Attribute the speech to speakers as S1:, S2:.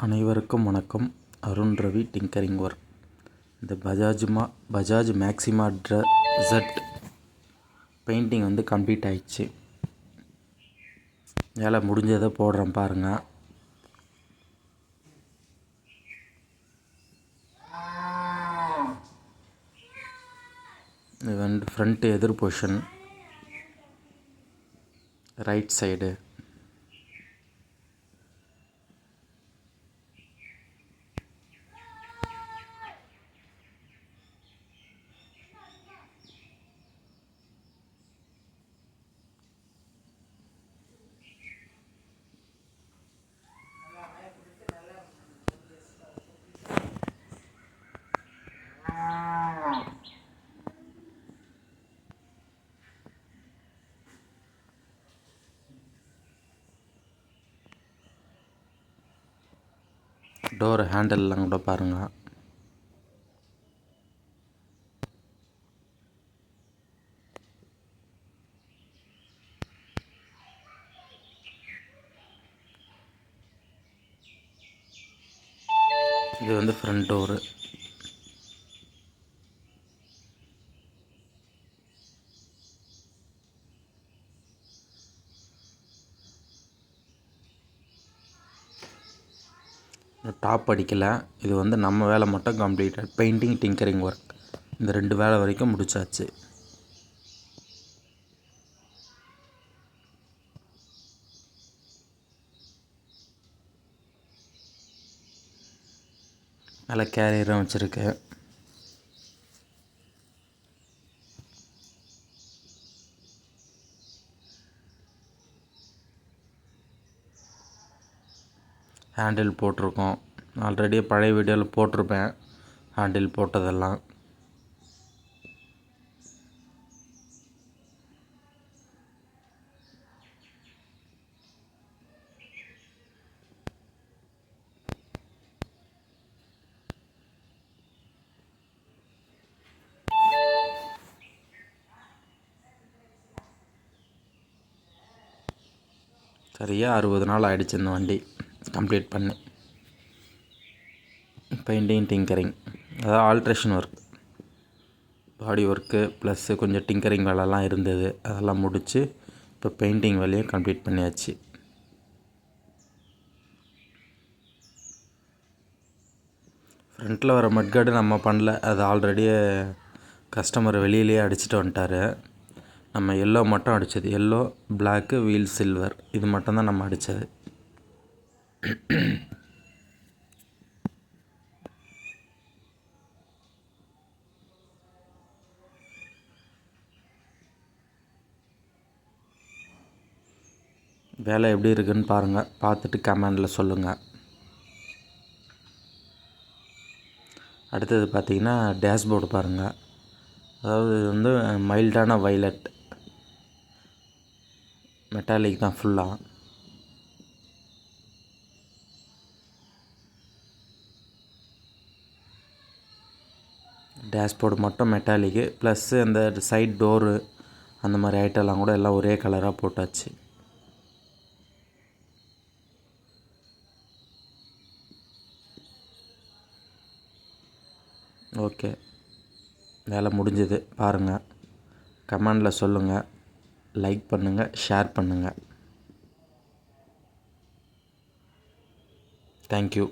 S1: அனைவருக்கும் வணக்கம். Arun Ravi tinkering work. இந்த பஜாஜ் மேக்ஸிமா Z பெயிண்டிங் வந்து கம்ப்ளீட் ஆயிடுச்சு. வேலை முடிஞ்சதை போடுறேன் பாருங்கள். இது வந்து ஃப்ரண்ட்டு எதிர் பொசிஷன், ரைட் சைடு, டோர் ஹேண்டில்லாம் கூட பாருங்கள். இது வந்து ஃப்ரண்ட் டோரு. டாப் அடிக்கலை. இது வந்து நம்ம வேலை மட்டும் கம்ப்ளீட்டட். பெயிண்டிங், டிங்கரிங் ஒர்க் இந்த 2 வேலை வரைக்கும் முடிச்சாச்சு. நல்லா கேரியரும் வச்சுருக்கு. ஹேண்டில் போட்டிருக்கோம். ஆல்ரெடி பழைய வீடியோவில் போட்டிருப்பேன் ஹேண்டில் போட்டதெல்லாம். சரியாக 60 நாள் ஆகிடுச்சு இந்த வண்டி கம்ப்ளீட் பண்ணி. பெயிண்டிங், டிங்கரிங், அதாவது ஆல்ட்ரேஷன் ஒர்க், பாடி ஒர்க்கு ப்ளஸ்ஸு கொஞ்சம் டிங்கரிங் வேலைலாம் இருந்தது. அதெல்லாம் முடித்து இப்போ பெயிண்டிங் வேலையை கம்ப்ளீட் பண்ணியாச்சு. ஃப்ரண்ட்டில் வர மட்கார்டு நம்ம பண்ணல. அது ஆல்ரெடியே கஸ்டமர் வெளியிலேயே அடிச்சுட்டு வந்துட்டார். நம்ம எல்லோ மட்டும் அடித்தது. எல்லோ, பிளாக்கு, வீல் சில்வர் இது மட்டும்தான் நம்ம அடித்தது. வேலை எப்படி இருக்குதுன்னு பாருங்கள். பார்த்துட்டு கமெண்டில் சொல்லுங்கள். அடுத்தது பார்த்திங்கன்னா டேஷ்போர்டு பாருங்கள். அதாவது இது வந்து மைல்டான வைலட் மெட்டாலிக் தான் ஃபுல்லாக. டேஷ்போர்டு மட்டும் மெட்டாலிக்கு, ப்ளஸ்ஸு அந்த சைட் டோரு அந்த மாதிரி ஐட்டம்லாம் கூட எல்லாம் ஒரே கலராக போட்டாச்சு. ஓகே, வேலை முடிஞ்சது பாருங்கள். கமெண்டில் சொல்லுங்கள். லைக் பண்ணுங்கள், ஷேர் பண்ணுங்கள். தேங்க்யூ.